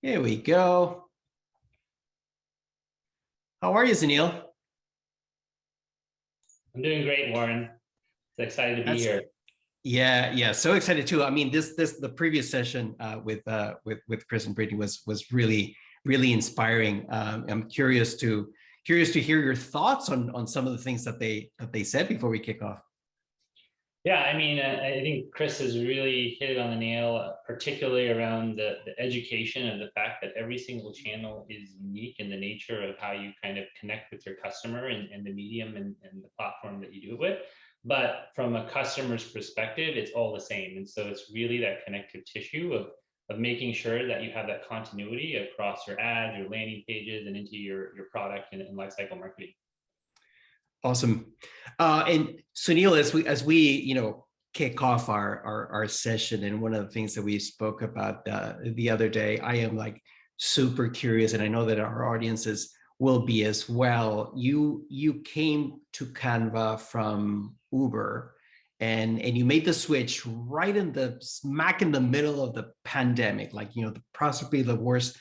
Here we go. How are you, Sunil? I'm doing great, Warren. It's excited to be That's here. yeah. So excited too. I mean, this the previous session with Chris and Brittany was really inspiring. I'm curious to hear your thoughts on some of the things that they said before we kick off. Yeah, I mean, I think Chris has really hit it on the nail, particularly around the education of the fact that every single channel is unique in the nature of how you kind of connect with your customer and the medium and the platform that you do it with. But from a customer's perspective, it's all the same. And so it's really that connective tissue of making sure that you have that continuity across your ads, your landing pages, and into your product and lifecycle marketing. Awesome. And Sunil, as we kick off our session, and one of the things that we spoke about the other day, I am like super curious, and I know that our audiences will be as well. You came to Canva from Uber, and you made the switch right in the smack in the middle of the pandemic, like possibly the worst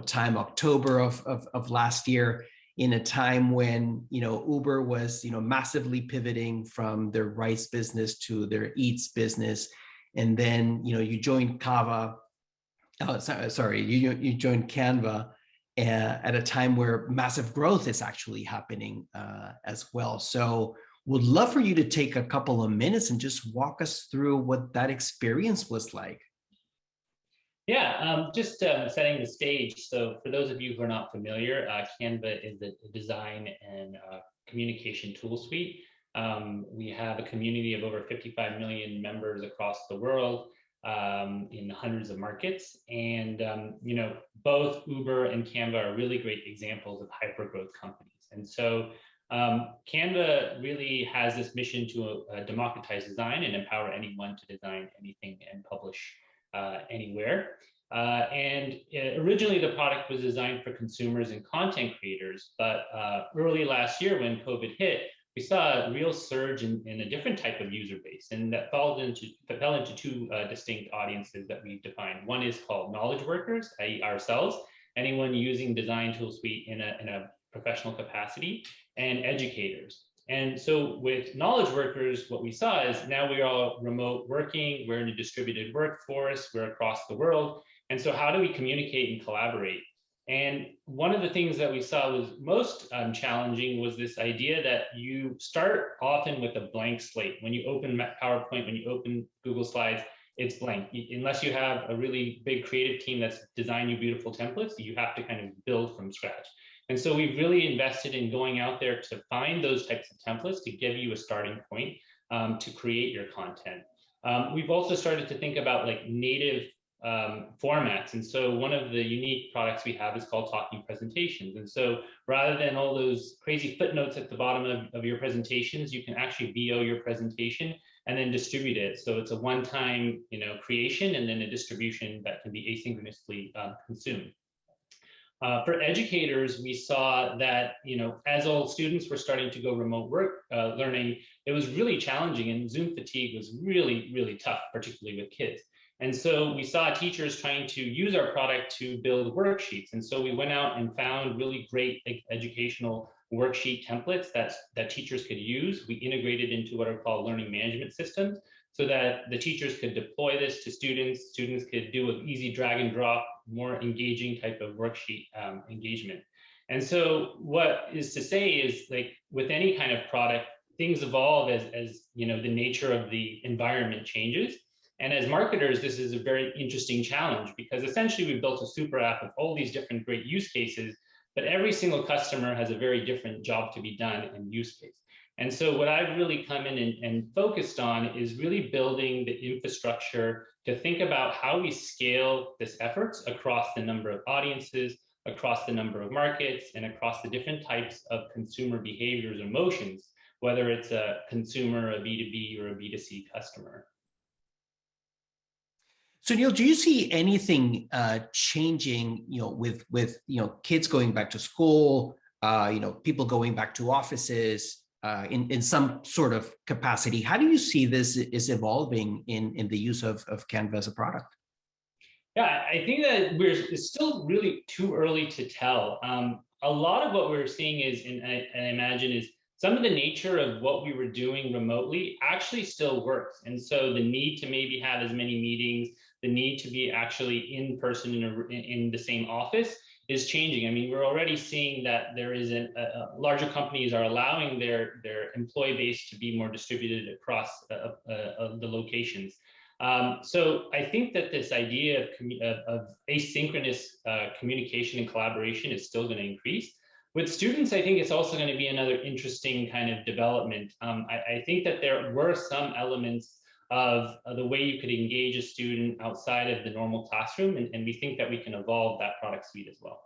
time, October of last year, in a time when Uber was massively pivoting from their rides business to their eats business, and then you joined Canva. Sorry, you joined Canva at a time where massive growth is actually happening as well. So, would love for you to take a couple of minutes and just walk us through what that experience was like. Yeah, just setting the stage. So for those of you who are not familiar, Canva is a design and communication tool suite. We have a community of over 55 million members across the world in hundreds of markets. And, both Uber and Canva are really great examples of hyper-growth companies. And so Canva really has this mission to democratize design and empower anyone to design anything and publish anywhere. And originally the product was designed for consumers and content creators, but early last year when COVID hit, we saw a real surge in a different type of user base, and that fell into two distinct audiences that we've defined. One is called knowledge workers, i.e. ourselves, anyone using Design Tool Suite in a professional capacity, and educators. And so with knowledge workers, what we saw is now we're all remote working, we're in a distributed workforce, we're across the world. And so how do we communicate and collaborate? And one of the things that we saw was most challenging was this idea that you start often with a blank slate. When you open PowerPoint, when you open Google Slides, it's blank. Unless you have a really big creative team that's designed you beautiful templates, you have to kind of build from scratch. And so we've really invested in going out there to find those types of templates to give you a starting point to create your content. We've also started to think about like native formats. And so one of the unique products we have is called Talking Presentations. And so rather than all those crazy footnotes at the bottom of your presentations, you can actually VO your presentation and then distribute it. So it's a one-time creation and then a distribution that can be asynchronously consumed. For educators, we saw that, as all students were starting to go remote work learning, it was really challenging, and Zoom fatigue was really, really tough, particularly with kids. And so we saw teachers trying to use our product to build worksheets. And so we went out and found really great educational worksheet templates that teachers could use. We integrated into what are called learning management systems so that the teachers could deploy this to students. Students could do an easy drag and drop, more engaging type of worksheet engagement. And so what is to say is, like with any kind of product, things evolve as the nature of the environment changes. And as marketers, this is a very interesting challenge because essentially we built a super app of all these different great use cases, but every single customer has a very different job to be done and use case. And so what I've really come in and focused on is really building the infrastructure to think about how we scale this efforts across the number of audiences, across the number of markets, and across the different types of consumer behaviors or motions, whether it's a consumer, a B2B, or a B2C customer. So Neil, do you see anything changing, with kids going back to school, people going back to offices in some sort of capacity? How do you see this is evolving in the use of Canva as a product? Yeah, I think that it's still really too early to tell. A lot of what we're seeing is, and I imagine, is some of the nature of what we were doing remotely actually still works. And so the need to maybe have as many meetings, the need to be actually in person in the same office is changing. I mean, we're already seeing that there is larger companies are allowing their employee base to be more distributed across the locations. So I think that this idea of asynchronous communication and collaboration is still going to increase. With students, I think it's also going to be another interesting kind of development. I think that there were some elements of the way you could engage a student outside of the normal classroom, and we think that we can evolve that product suite as well.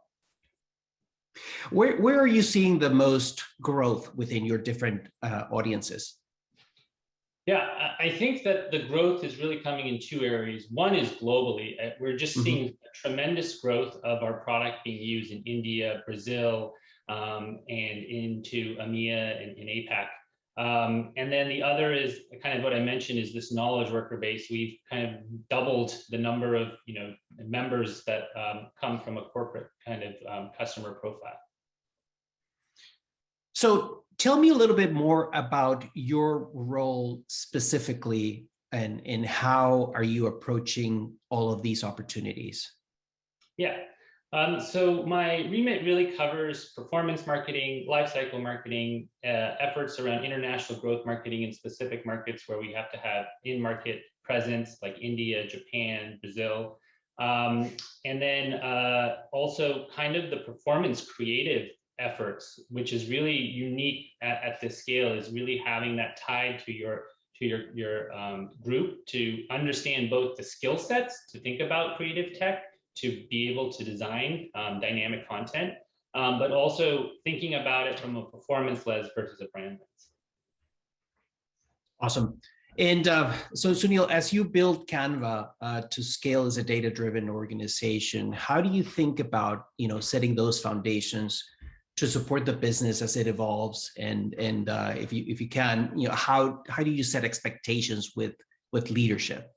Where are you seeing the most growth within your different audiences? Yeah, I think that the growth is really coming in two areas. One is globally. We're just seeing tremendous growth of our product being used in India, Brazil, and into EMEA and in APAC. And then the other is kind of what I mentioned is this knowledge worker base. We've kind of doubled the number of members that come from a corporate kind of customer profile. So tell me a little bit more about your role specifically, and how are you approaching all of these opportunities? Yeah. So my remit really covers performance marketing, lifecycle marketing, efforts around international growth marketing in specific markets where we have to have in-market presence, like India, Japan, Brazil. And then also kind of the performance creative efforts, which is really unique at this scale, is really having that tied to your group to understand both the skill sets to think about creative tech, to be able to design dynamic content, but also thinking about it from a performance lens versus a brand lens. Awesome. And so Sunil, as you build Canva to scale as a data-driven organization, how do you think about setting those foundations to support the business as it evolves? And if you can, how do you set expectations with leadership?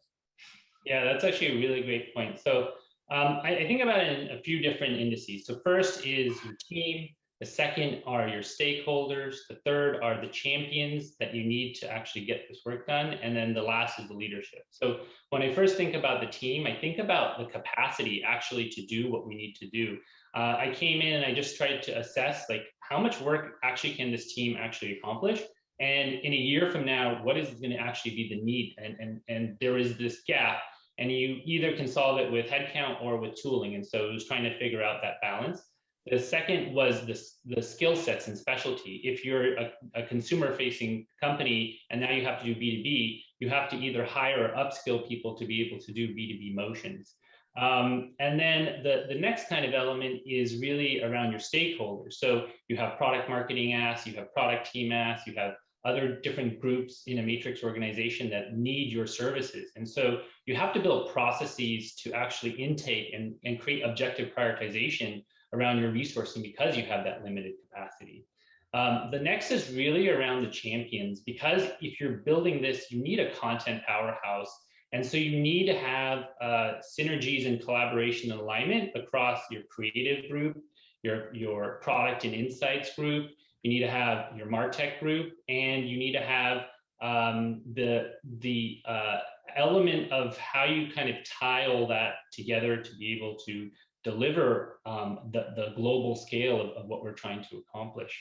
Yeah, that's actually a really great point. So I think about it in a few different indices. So first is your team. The second are your stakeholders. The third are the champions that you need to actually get this work done. And then the last is the leadership. So when I first think about the team, I think about the capacity actually to do what we need to do. I came in and I just tried to assess like how much work actually can this team actually accomplish? And in a year from now, what is going to actually be the need? And there is this gap, and you either can solve it with headcount or with tooling. And so it was trying to figure out that balance. The second was the skill sets and specialty. If you're a consumer-facing company and now you have to do B2B, you have to either hire or upskill people to be able to do B2B motions. And then the next kind of element is really around your stakeholders. So you have product marketing asks, you have product team asks, you have other different groups in a matrix organization that need your services. And so you have to build processes to actually intake and create objective prioritization around your resourcing because you have that limited capacity. The next is really around the champions, because if you're building this, you need a content powerhouse. And so you need to have synergies and collaboration and alignment across your creative group, your product and insights group. You need to have your MarTech group, and you need to have the element of how you kind of tie all that together to be able to deliver the global scale of what we're trying to accomplish.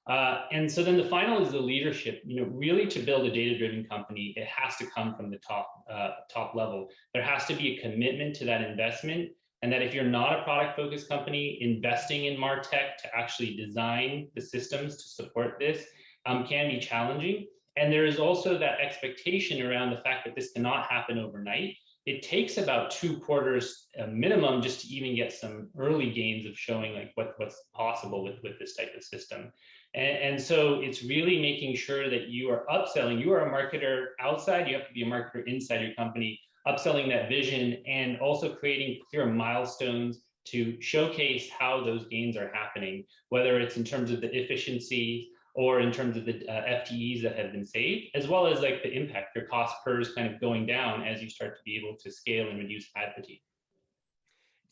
And so then the final is the leadership. Really, to build a data-driven company, it has to come from the top level. There has to be a commitment to that investment, and that if you're not a product-focused company, investing in MarTech to actually design the systems to support this can be challenging. And there is also that expectation around the fact that this cannot happen overnight. It takes about 2 quarters minimum just to even get some early gains of showing like what's possible with this type of system. And so it's really making sure that you are upselling. You are a marketer outside, you have to be a marketer inside your company, upselling that vision and also creating clear milestones to showcase how those gains are happening, whether it's in terms of the efficiency or in terms of the FTEs that have been saved, as well as like the impact, your cost per is kind of going down as you start to be able to scale and reduce ad fatigue.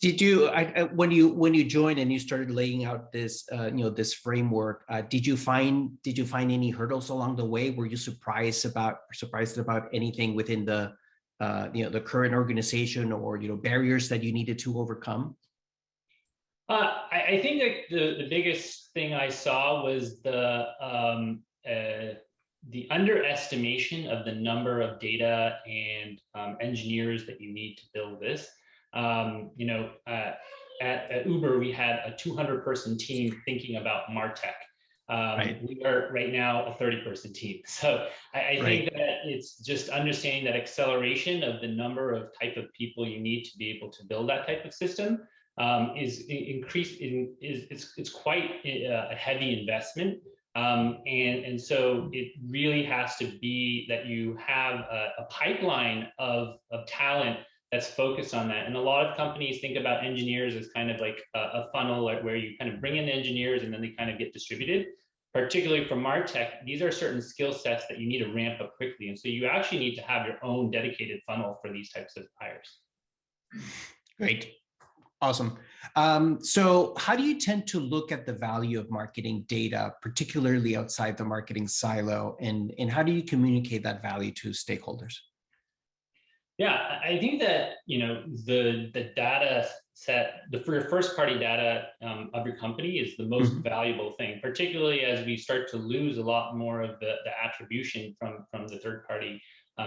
Did you, when you joined and you started laying out this, this framework, did you find any hurdles along the way? Were you surprised about anything within the, the current organization, or barriers that you needed to overcome? I think that the biggest thing I saw was the underestimation of the number of data and engineers that you need to build this. At Uber, we had a 200-person team thinking about MarTech. Right. We are right now a 30-person team. So I think that it's just understanding that acceleration of the number of type of people you need to be able to build that type of system is increased. It's quite a heavy investment. And so it really has to be that you have a pipeline of talent that's focused on that. And a lot of companies think about engineers as kind of like a funnel where you kind of bring in engineers and then they kind of get distributed. Particularly for MarTech, these are certain skill sets that you need to ramp up quickly. And so you actually need to have your own dedicated funnel for these types of hires. Great. Awesome. So how do you tend to look at the value of marketing data, particularly outside the marketing silo, and how do you communicate that value to stakeholders? Yeah, I think that the data set, for your first party data of your company is the most valuable thing, particularly as we start to lose a lot more of the attribution from the third party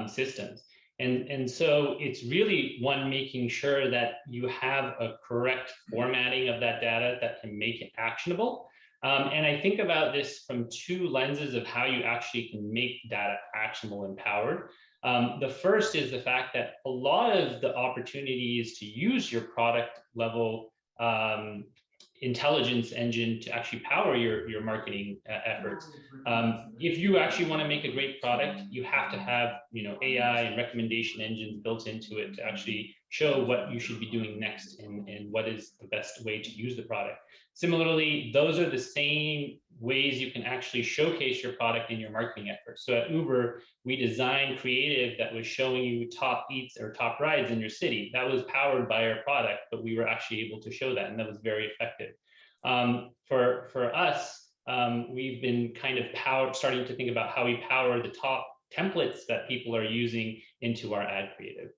systems. And so it's really one, making sure that you have a correct formatting of that data that can make it actionable. And I think about this from two lenses of how you actually can make data actionable and powered. The first is the fact that a lot of the opportunities to use your product level intelligence engine to actually power your marketing efforts. If you actually want to make a great product, you have to have AI and recommendation engines built into it to actually show what you should be doing next and what is the best way to use the product. Similarly, those are the same ways you can actually showcase your product in your marketing efforts. So at Uber, we designed creative that was showing you top eats or top rides in your city. That was powered by our product, but we were actually able to show that, and that was very effective. For us, we've been kind of starting to think about how we power the top templates that people are using into our ad creative.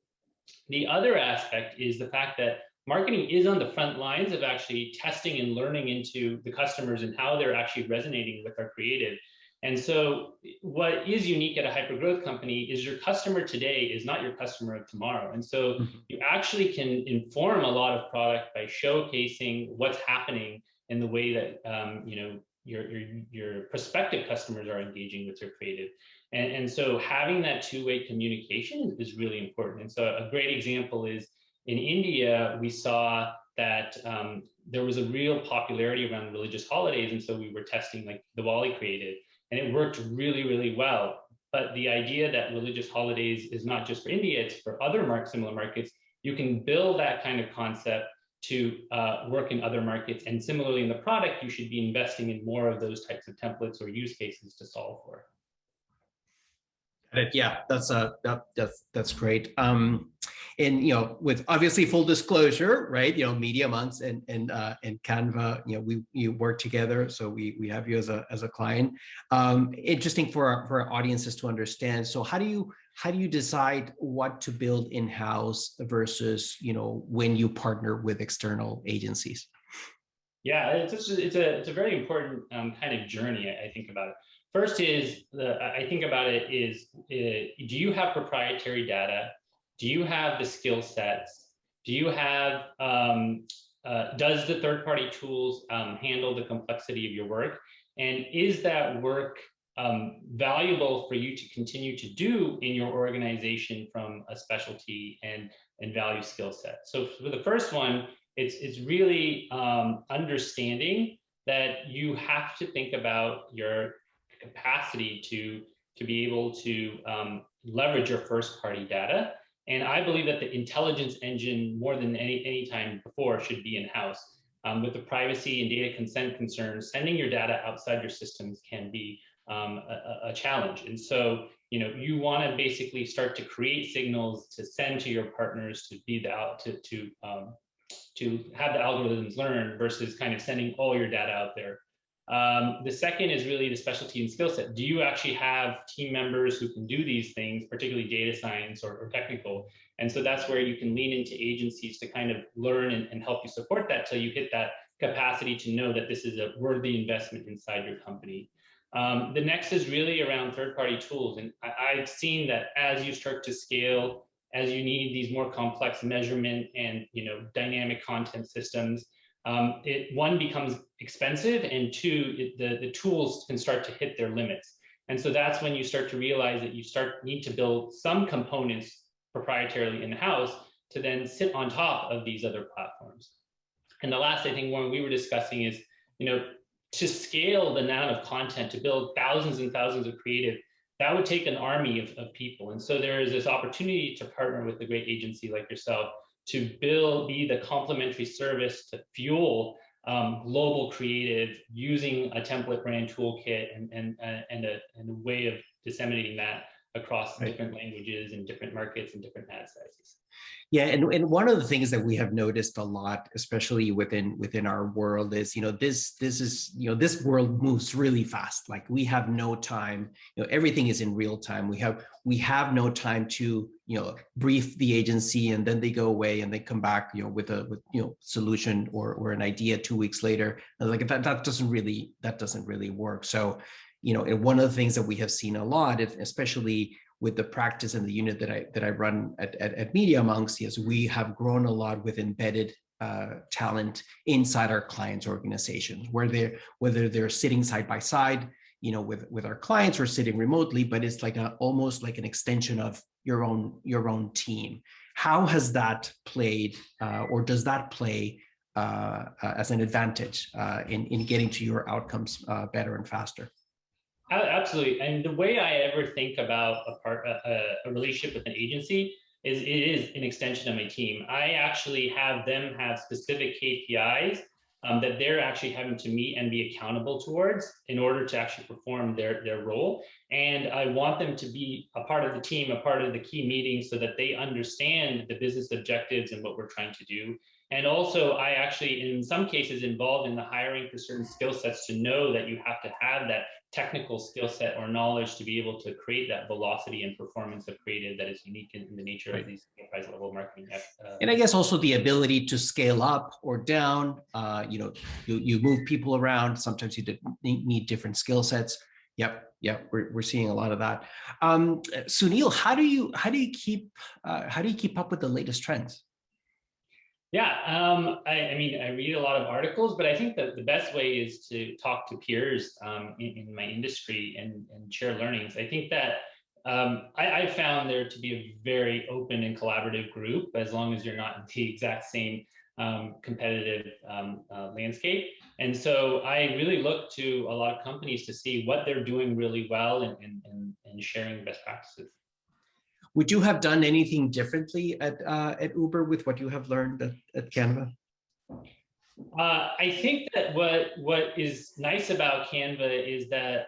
The other aspect is the fact that marketing is on the front lines of actually testing and learning into the customers and how they're actually resonating with our creative. And so what is unique at a hypergrowth company is your customer today is not your customer of tomorrow. And so you actually can inform a lot of product by showcasing what's happening in the way that your prospective customers are engaging with your creative. And so having that two-way communication is really important. And so a great example is in India, we saw that there was a real popularity around religious holidays. And so we were testing like the Diwali creative, and it worked really, really well. But the idea that religious holidays is not just for India, it's for other similar markets. You can build that kind of concept to work in other markets. And similarly in the product, you should be investing in more of those types of templates or use cases to solve for. Yeah, that's great. And with obviously full disclosure, right? Media.Monks and Canva, we work together, so we have you as a client. Interesting for our audiences to understand. So how do you decide what to build in-house versus when you partner with external agencies? Yeah, it's a very important kind of journey, I think about it. First is, I think about it is, do you have proprietary data? Do you have the skill sets? Do you have, does the third-party tools handle the complexity of your work? And is that work valuable for you to continue to do in your organization from a specialty and value skill set? So for the first one, it's really understanding that you have to think about your capacity to be able to leverage your first party data. And I believe that the intelligence engine, more than any time before, should be in-house. With the privacy and data consent concerns, sending your data outside your systems can be a challenge. And so, you want to basically start to create signals to send to your partners to be to have the algorithms learn versus kind of sending all your data out there. The second is really the specialty and skill set. Do you actually have team members who can do these things, particularly data science or technical? And so that's where you can lean into agencies to kind of learn and help you support that till you hit that capacity to know that this is a worthy investment inside your company. The next is really around third-party tools. And I've seen that as you start to scale, as you need these more complex measurement and dynamic content systems, one becomes expensive, and two, the tools can start to hit their limits. And so that's when you start to realize that you need to build some components proprietarily in-house to then sit on top of these other platforms. And the last, I think, one we were discussing is, to scale the amount of content, to build thousands and thousands of creative, that would take an army of people. And so there is this opportunity to partner with a great agency like yourself to be the complementary service to fuel global creative using a template brand toolkit and a way of disseminating that across different languages and different markets and different ad sizes. Yeah, and one of the things that we have noticed a lot, especially within our world, is this world moves really fast. Like, we have no time. Everything is in real time. We have no time to brief the agency, and then they go away and they come back with a solution or an idea 2 weeks later. And like that doesn't really work. So and one of the things that we have seen a lot, especially with the practice and the unit that I run at Media.Monks, yes, we have grown a lot with embedded talent inside our clients' organizations, whether they're sitting side by side, with our clients, or sitting remotely, but it's like almost like an extension of your own team. How has that played, or does that play as an advantage in getting to your outcomes better and faster? Absolutely. And the way I ever think about a relationship with an agency is it is an extension of my team. I actually have them have specific KPIs that they're actually having to meet and be accountable towards in order to actually perform their role. And I want them to be a part of the team, a part of the key meetings, so that they understand the business objectives and what we're trying to do. And also, I actually, in some cases, involved in the hiring for certain skill sets to know that you have to have that technical skill set or knowledge to be able to create that velocity and performance of creative that is unique in the nature of these enterprise level marketing. And I guess also the ability to scale up or down. You move people around. Sometimes you need different skill sets. Yep. We're seeing a lot of that. Sunil, how do you keep up with the latest trends? Yeah, I mean, I read a lot of articles, but I think that the best way is to talk to peers in my industry and share learnings. I think that I found there to be a very open and collaborative group, as long as you're not in the exact same competitive landscape. And so I really look to a lot of companies to see what they're doing really well and sharing best practices. Would you have done anything differently at Uber with what you have learned at Canva? I think that what is nice about Canva is that,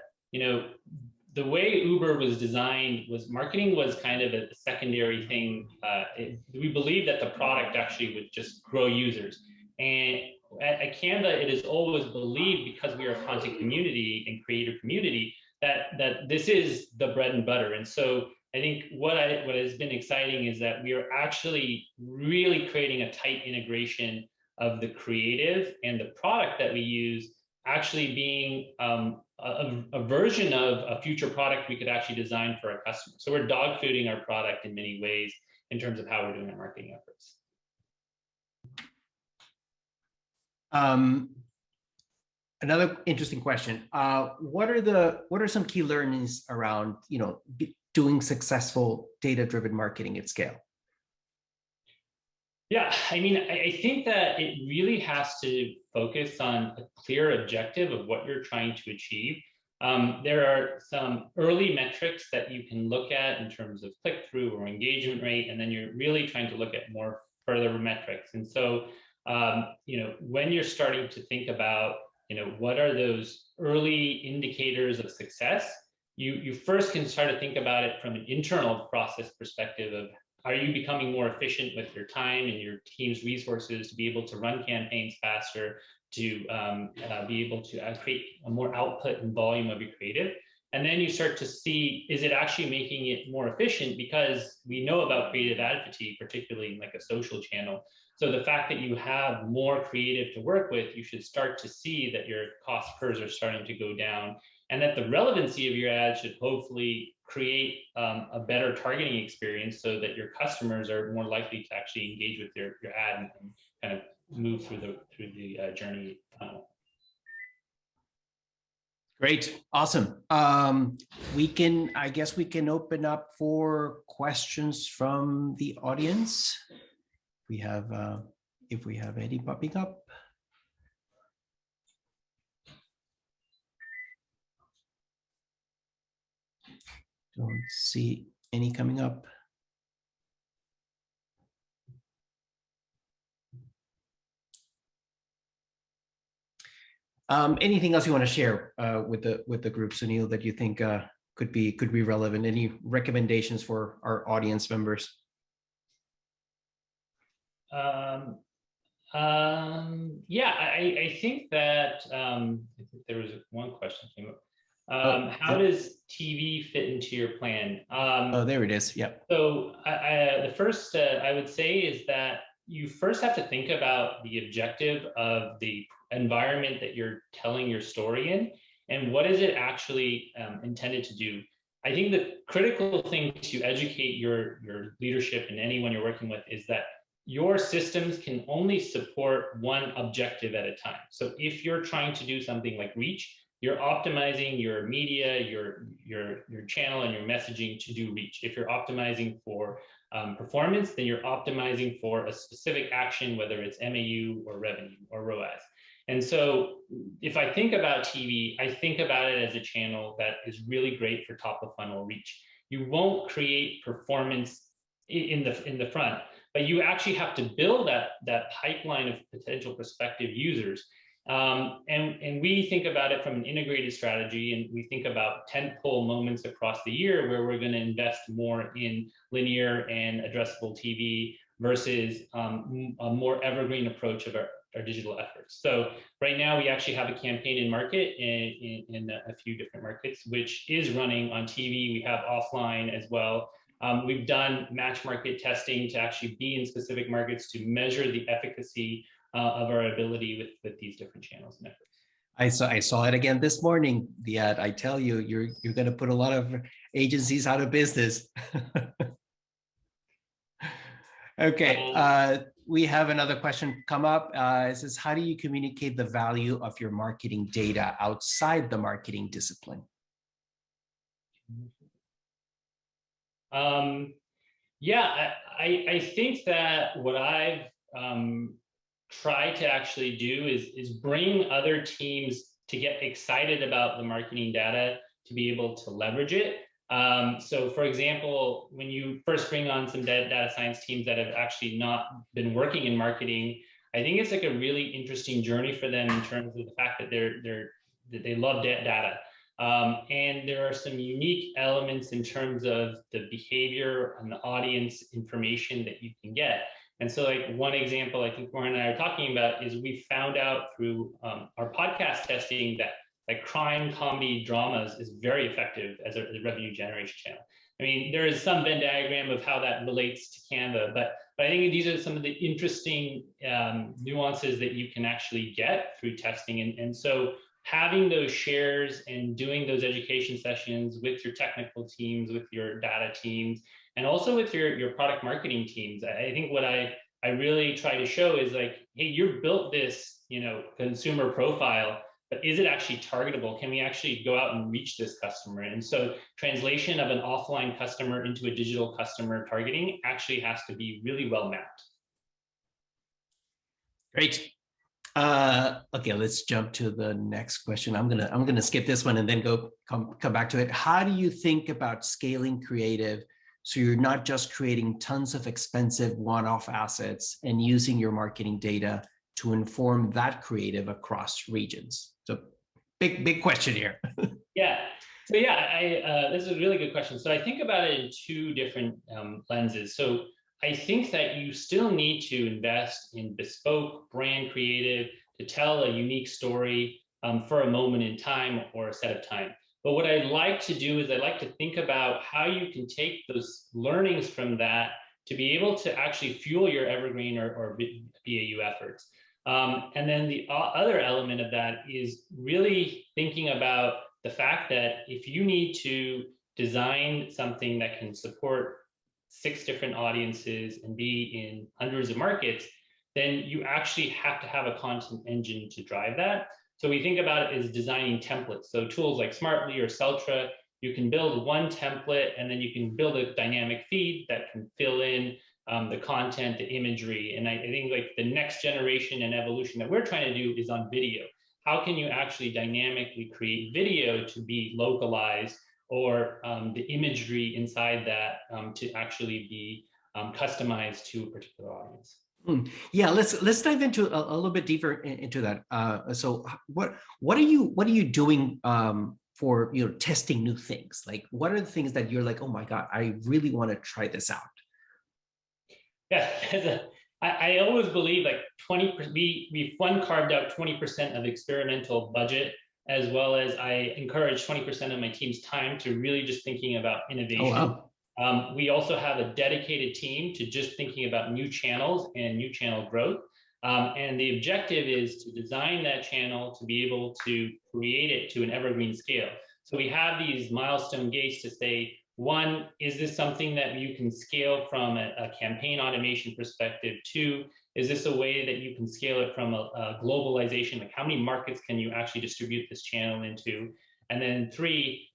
the way Uber was designed was marketing was kind of a secondary thing. We believe that the product actually would just grow users. And at Canva, it is always believed, because we are a content community and creator community, that this is the bread and butter. And so I think what has been exciting is that we are actually really creating a tight integration of the creative and the product that we use actually being a version of a future product we could actually design for our customers. So we're dog fooding our product in many ways in terms of how we're doing our marketing efforts. Another interesting question. What are some key learnings around doing successful data-driven marketing at scale? Yeah, I mean, I think that it really has to focus on a clear objective of what you're trying to achieve. There are some early metrics that you can look at in terms of click-through or engagement rate, and then you're really trying to look at more further metrics. And so, when you're starting to think about, what are those early indicators of success, you first can start to think about it from an internal process perspective of are you becoming more efficient with your time and your team's resources to be able to run campaigns faster, to be able to create a more output and volume of your creative? And then you start to see, is it actually making it more efficient? Because we know about creative ad fatigue, particularly in like a social channel. So the fact that you have more creative to work with, you should start to see that your cost pers are starting to go down, and that the relevancy of your ads should hopefully create a better targeting experience so that your customers are more likely to actually engage with your ad and kind of move through the journey funnel. Great, awesome. I guess we can open up for questions from the audience. If we have any popping up. Don't see any coming up. Anything else you want to share with the group, Sunil, that you think could be relevant? Any recommendations for our audience members? Yeah, I think that I think there was one question came up. How does TV fit into your plan? Oh, there it is. Yeah. So the first I would say is that you first have to think about the objective of the environment that you're telling your story in, and what is it actually intended to do. I think the critical thing to educate your leadership and anyone you're working with is that your systems can only support one objective at a time. So if you're trying to do something like reach, you're optimizing your media, your channel, and your messaging to do reach. If you're optimizing for performance, then you're optimizing for a specific action, whether it's MAU or revenue or ROAS. And so if I think about TV, I think about it as a channel that is really great for top of funnel reach. You won't create performance in the front, but you actually have to build that pipeline of potential prospective users. And we think about it from an integrated strategy, and we think about tentpole moments across the year where we're going to invest more in linear and addressable TV versus a more evergreen approach of our digital efforts. So right now we actually have a campaign in market in a few different markets, which is running on TV. We have offline as well. We've done match market testing to actually be in specific markets to measure the efficacy of our ability with these different channels and efforts. I saw it again this morning, the ad. I tell you, you're going to put a lot of agencies out of business. Okay, we have another question come up. It says, how do you communicate the value of your marketing data outside the marketing discipline? Yeah, I think that what I've try to actually do is bring other teams to get excited about the marketing data to be able to leverage it. So for example, when you first bring on some data science teams that have actually not been working in marketing, I think it's like a really interesting journey for them in terms of the fact that they love data. And there are some unique elements in terms of the behavior and the audience information that you can get. And so like one example I think Warren and I are talking about is we found out through our podcast testing that like crime, comedy, dramas is very effective as a revenue generation channel. I mean, there is some Venn diagram of how that relates to Canva, but I think these are some of the interesting nuances that you can actually get through testing. And so having those shares and doing those education sessions with your technical teams, with your data teams, and also with your product marketing teams. I think what I really try to show is like, hey, you built this, consumer profile, but is it actually targetable? Can we actually go out and reach this customer? And so translation of an offline customer into a digital customer targeting actually has to be really well mapped. Great. Okay, let's jump to the next question. I'm gonna skip this one and then come back to it. How do you think about scaling creative so you're not just creating tons of expensive one-off assets and using your marketing data to inform that creative across regions? So big question here. Yeah. So yeah, this is a really good question. So I think about it in two different lenses. So I think that you still need to invest in bespoke brand creative to tell a unique story for a moment in time or a set of time. But what I like to do is I like to think about how you can take those learnings from that to be able to actually fuel your evergreen or BAU efforts. And then the other element of that is really thinking about the fact that if you need to design something that can support 6 different audiences and be in hundreds of markets, then you actually have to have a content engine to drive that. So we think about it as designing templates. So tools like Smartly or Celtra, you can build one template and then you can build a dynamic feed that can fill in the content, the imagery. And I think like the next generation and evolution that we're trying to do is on video. How can you actually dynamically create video to be localized or the imagery inside that to actually be customized to a particular audience? Yeah, let's dive into a little bit deeper into that. So what are you doing for testing new things? Like what are the things that you're like, oh my God, I really want to try this out? Yeah, I always believe like 20%, we've carved out 20% of experimental budget, as well as I encourage 20% of my team's time to really just thinking about innovation. Oh, wow. We also have a dedicated team to just thinking about new channels and new channel growth. And the objective is to design that channel to be able to create it to an evergreen scale. So we have these milestone gates to say, one, is this something that you can scale from a campaign automation perspective? Two, is this a way that you can scale it from a globalization? Like how many markets can you actually distribute this channel into? And then three,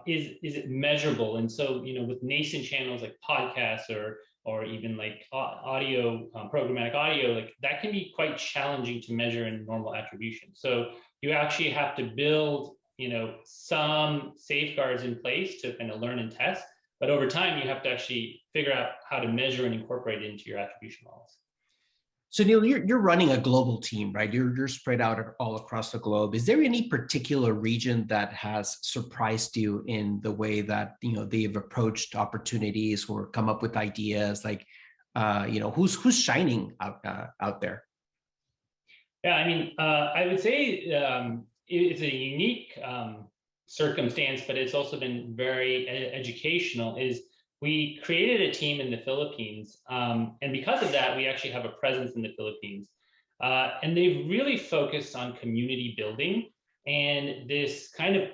is it measurable? And so, with nascent channels like podcasts or even like audio, programmatic audio, like that can be quite challenging to measure in normal attribution. So you actually have to build some safeguards in place to kind of learn and test. But over time, you have to actually figure out how to measure and incorporate it into your attribution models. So Neil, you're running a global team, right? You're spread out all across the globe. Is there any particular region that has surprised you in the way that they've approached opportunities or come up with ideas? Like, who's shining out there? Yeah, I mean, I would say it's a unique circumstance, but it's also been very educational. Is we created a team in the Philippines, and because of that, we actually have a presence in the Philippines, and they've really focused on community building. And this kind of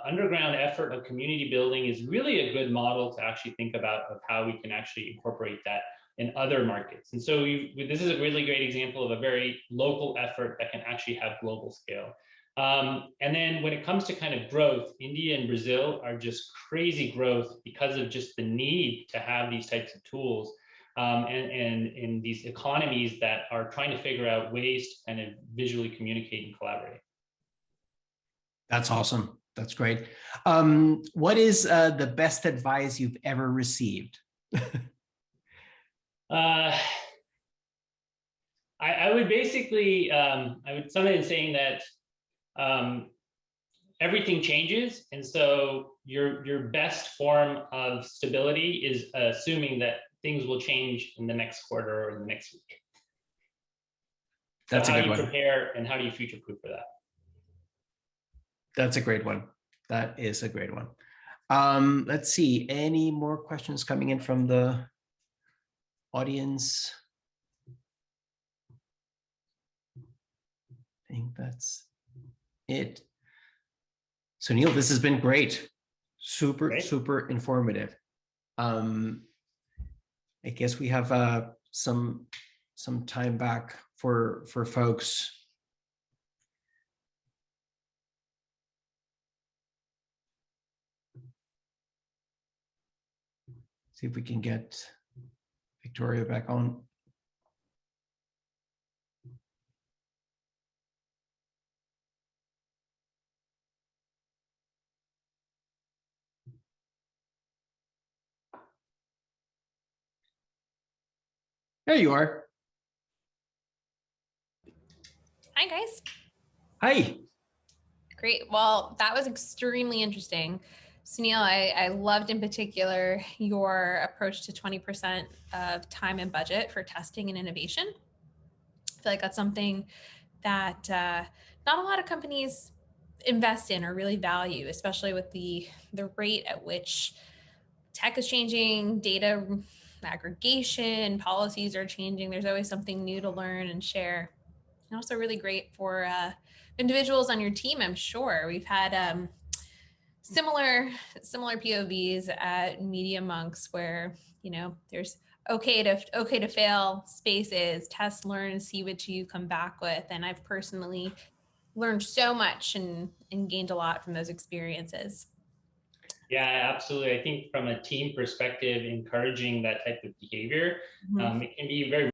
underground effort of community building is really a good model to actually think about of how we can actually incorporate that in other markets. And so this is a really great example of a very local effort that can actually have global scale. And then when it comes to kind of growth, India and Brazil are just crazy growth because of just the need to have these types of tools and in these economies that are trying to figure out ways to kind of visually communicate and collaborate. That's awesome. That's great. What is the best advice you've ever received? I would basically, I would sum it in saying that everything changes. And so your best form of stability is assuming that things will change in the next quarter or in the next week. That's so a good one. How do you prepare and how do you future-proof for that? That's a great one. That is a great one. Let's see, any more questions coming in from the audience? I think that's it. So Neil, this has been great. Super informative. I guess we have some time back for folks. See if we can get Victoria back on. There you are. Hi, guys. Hi. Great. Well, that was extremely interesting. Sunil, I loved in particular your approach to 20% of time and budget for testing and innovation. I feel like that's something that not a lot of companies invest in or really value, especially with the rate at which tech is changing, data aggregation, policies are changing. There's always something new to learn and share. And also really great for individuals on your team, I'm sure. We've had similar POVs at Media.Monks where, there's okay to fail spaces, test, learn, see what you come back with. And I've personally learned so much and gained a lot from those experiences. Yeah, absolutely. I think from a team perspective, encouraging that type of behavior, it can be very